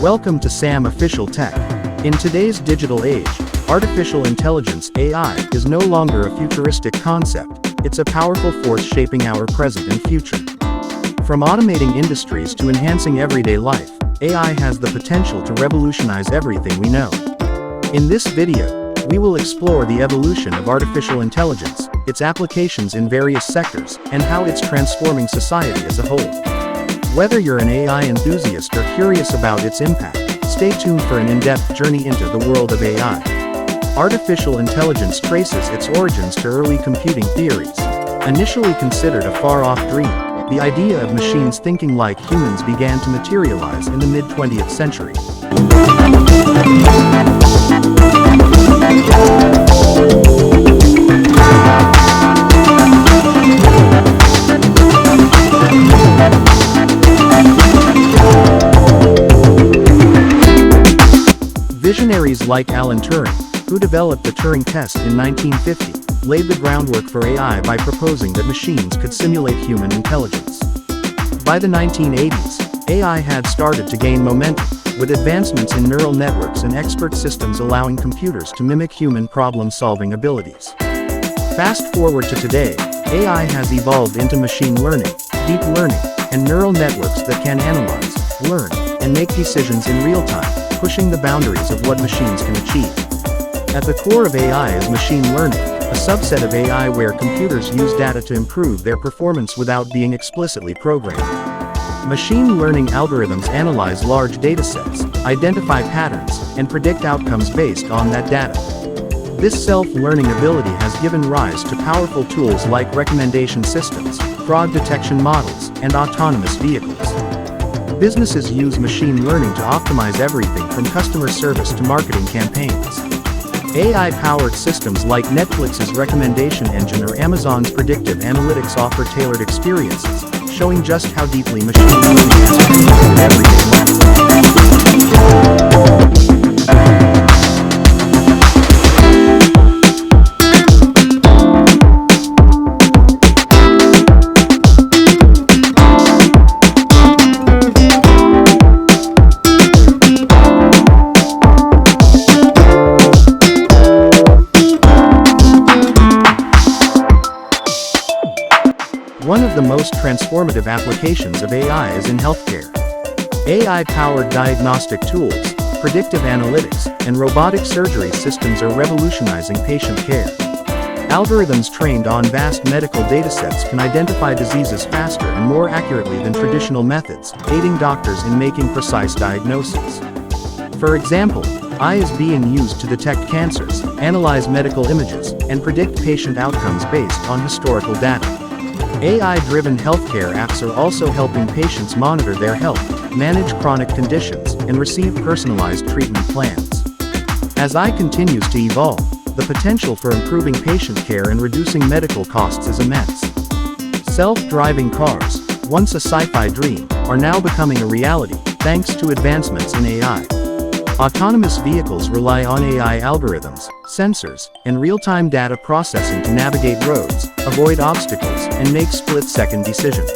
Welcome to SAM Official Tech. In today's digital age, artificial intelligence (AI) is no longer a futuristic concept, it's a powerful force shaping our present and future. From automating industries to enhancing everyday life, AI has the potential to revolutionize everything we know. In this video, we will explore the evolution of artificial intelligence, its applications in various sectors, and how it's transforming society as a whole. Whether you're an AI enthusiast or curious about its impact, stay tuned for an in-depth journey into the world of AI. Artificial intelligence traces its origins to early computing theories. Initially considered a far-off dream, the idea of machines thinking like humans began to materialize in the mid-20th century. Visionaries like Alan Turing, who developed the Turing test in 1950, laid the groundwork for AI by proposing that machines could simulate human intelligence. By the 1980s, AI had started to gain momentum, with advancements in neural networks and expert systems allowing computers to mimic human problem-solving abilities. Fast forward to today, AI has evolved into machine learning, deep learning, and neural networks that can analyze, learn, and make decisions in real time, pushing the boundaries of what machines can achieve. At the core of AI is machine learning, a subset of AI where computers use data to improve their performance without being explicitly programmed. Machine learning algorithms analyze large datasets, identify patterns, and predict outcomes based on that data. This self-learning ability has given rise to powerful tools like recommendation systems, fraud detection models, and autonomous vehicles. Businesses use machine learning to optimize everything from customer service to marketing campaigns. AI-powered systems like Netflix's recommendation engine or Amazon's predictive analytics offer tailored experiences, showing just how deeply machine learning has penetrated everyday life. One of the most transformative applications of AI is in healthcare. AI-powered diagnostic tools, predictive analytics, and robotic surgery systems are revolutionizing patient care. Algorithms trained on vast medical datasets can identify diseases faster and more accurately than traditional methods, aiding doctors in making precise diagnoses. For example, AI is being used to detect cancers, analyze medical images, and predict patient outcomes based on historical data. AI-driven healthcare apps are also helping patients monitor their health, manage chronic conditions, and receive personalized treatment plans. As AI continues to evolve, the potential for improving patient care and reducing medical costs is immense. Self-driving cars, once a sci-fi dream, are now becoming a reality, thanks to advancements in AI. Autonomous vehicles rely on AI algorithms, sensors, and real-time data processing to navigate roads, avoid obstacles, and make split-second decisions.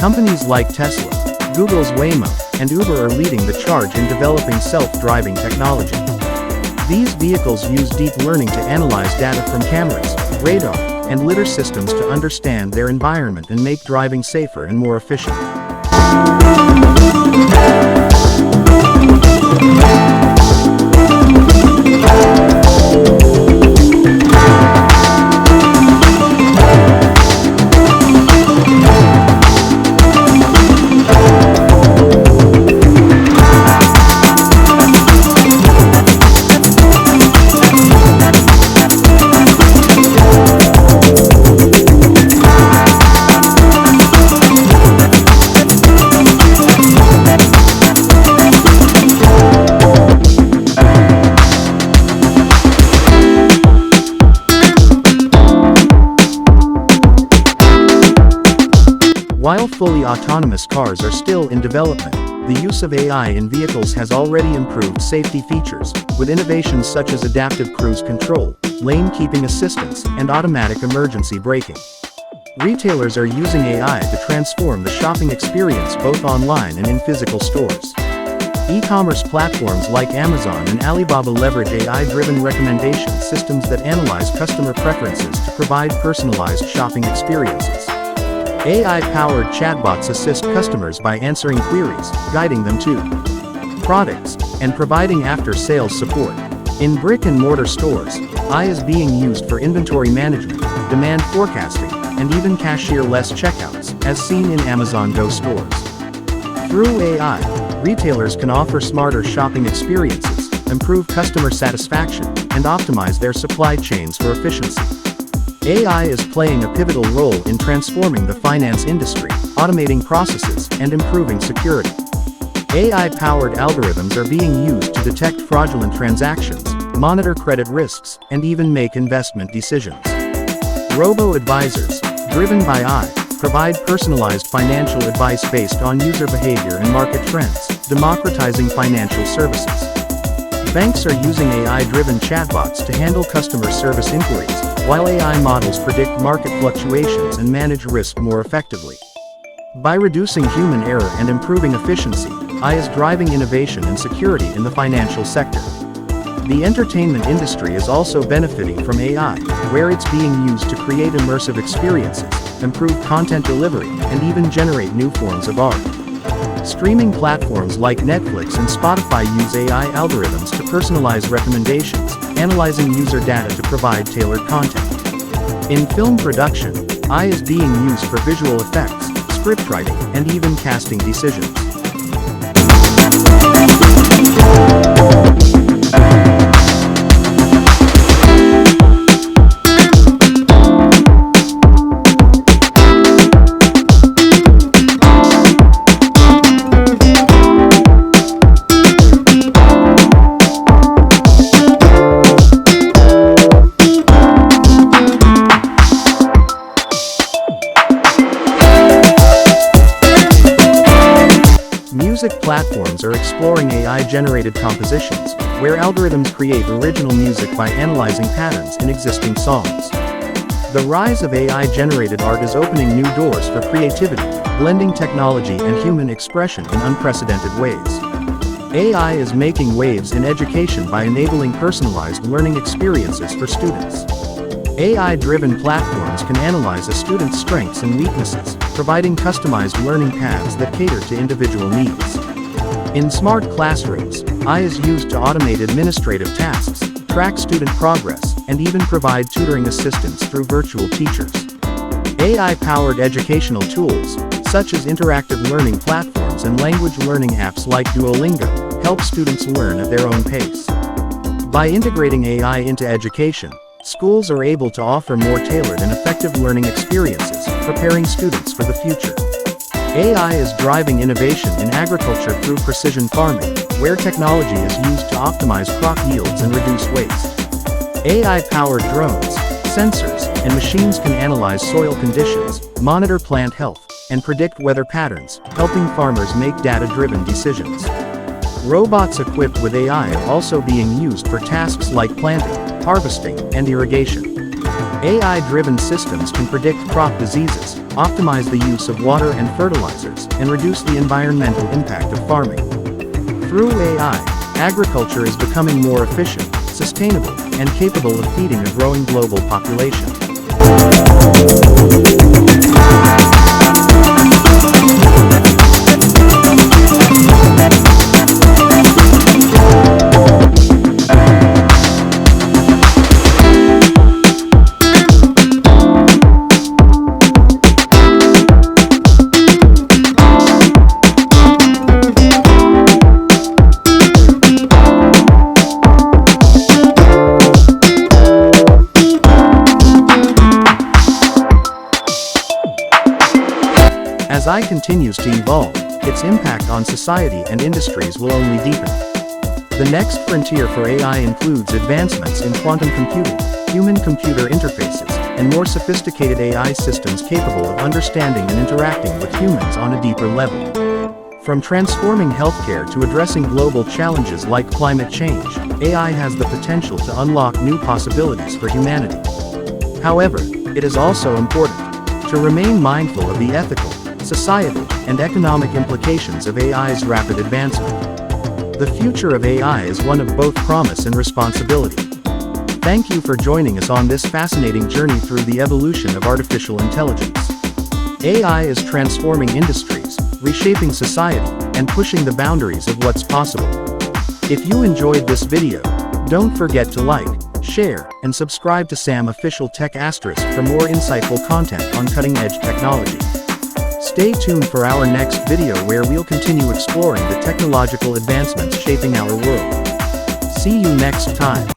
Companies like Tesla, Google's Waymo, and Uber are leading the charge in developing self-driving technology. These vehicles use deep learning to analyze data from cameras, radar, and lidar systems to understand their environment and make driving safer and more efficient. While fully autonomous cars are still in development, the use of AI in vehicles has already improved safety features, with innovations such as adaptive cruise control, lane keeping assistance, and automatic emergency braking. Retailers are using AI to transform the shopping experience both online and in physical stores. E-commerce platforms like Amazon and Alibaba leverage AI-driven recommendation systems that analyze customer preferences to provide personalized shopping experiences. AI-powered chatbots assist customers by answering queries, guiding them to products, and providing after-sales support. In brick-and-mortar stores, AI is being used for inventory management, demand forecasting, and even cashier-less checkouts, as seen in Amazon Go stores. Through AI, retailers can offer smarter shopping experiences, improve customer satisfaction, and optimize their supply chains for efficiency. AI is playing a pivotal role in transforming the finance industry, automating processes, and improving security. AI-powered algorithms are being used to detect fraudulent transactions, monitor credit risks, and even make investment decisions. Robo-advisors, driven by AI, provide personalized financial advice based on user behavior and market trends, democratizing financial services. Banks are using AI-driven chatbots to handle customer service inquiries, while AI models predict market fluctuations and manage risk more effectively. By reducing human error and improving efficiency, AI is driving innovation and security in the financial sector. The entertainment industry is also benefiting from AI, where it's being used to create immersive experiences, improve content delivery, and even generate new forms of art. Streaming platforms like Netflix and Spotify use AI algorithms to personalize recommendations, analyzing user data to provide tailored content. In film production, AI is being used for visual effects, script writing, and even casting decisions. Music platforms are exploring AI-generated compositions, where algorithms create original music by analyzing patterns in existing songs. The rise of AI-generated art is opening new doors for creativity, blending technology and human expression in unprecedented ways. AI is making waves in education by enabling personalized learning experiences for students. AI-driven platforms can analyze a student's strengths and weaknesses, providing customized learning paths that cater to individual needs. In smart classrooms, AI is used to automate administrative tasks, track student progress, and even provide tutoring assistance through virtual teachers. AI-powered educational tools, such as interactive learning platforms and language learning apps like Duolingo, help students learn at their own pace. By integrating AI into education, schools are able to offer more tailored and effective learning experiences, preparing students for the future. AI is driving innovation in agriculture through precision farming, where technology is used to optimize crop yields and reduce waste. AI-powered drones, sensors, and machines can analyze soil conditions, monitor plant health, and predict weather patterns, helping farmers make data-driven decisions. Robots equipped with AI are also being used for tasks like planting, harvesting, and irrigation. AI-driven systems can predict crop diseases, optimize the use of water and fertilizers, and reduce the environmental impact of farming. Through AI, agriculture is becoming more efficient, sustainable, and capable of feeding a growing global population. As AI continues to evolve, its impact on society and industries will only deepen. The next frontier for AI includes advancements in quantum computing, human-computer interfaces, and more sophisticated AI systems capable of understanding and interacting with humans on a deeper level. From transforming healthcare to addressing global challenges like climate change, AI has the potential to unlock new possibilities for humanity. However, it is also important to remain mindful of the ethical, societal, and economic implications of AI's rapid advancement. The future of AI is one of both promise and responsibility. Thank you for joining us on this fascinating journey through the evolution of artificial intelligence. AI is transforming industries, reshaping society, and pushing the boundaries of what's possible. If you enjoyed this video, don't forget to like, share, and subscribe to Sam Official Tech Asterisk for more insightful content on cutting-edge technology. Stay tuned for our next video where we'll continue exploring the technological advancements shaping our world. See you next time.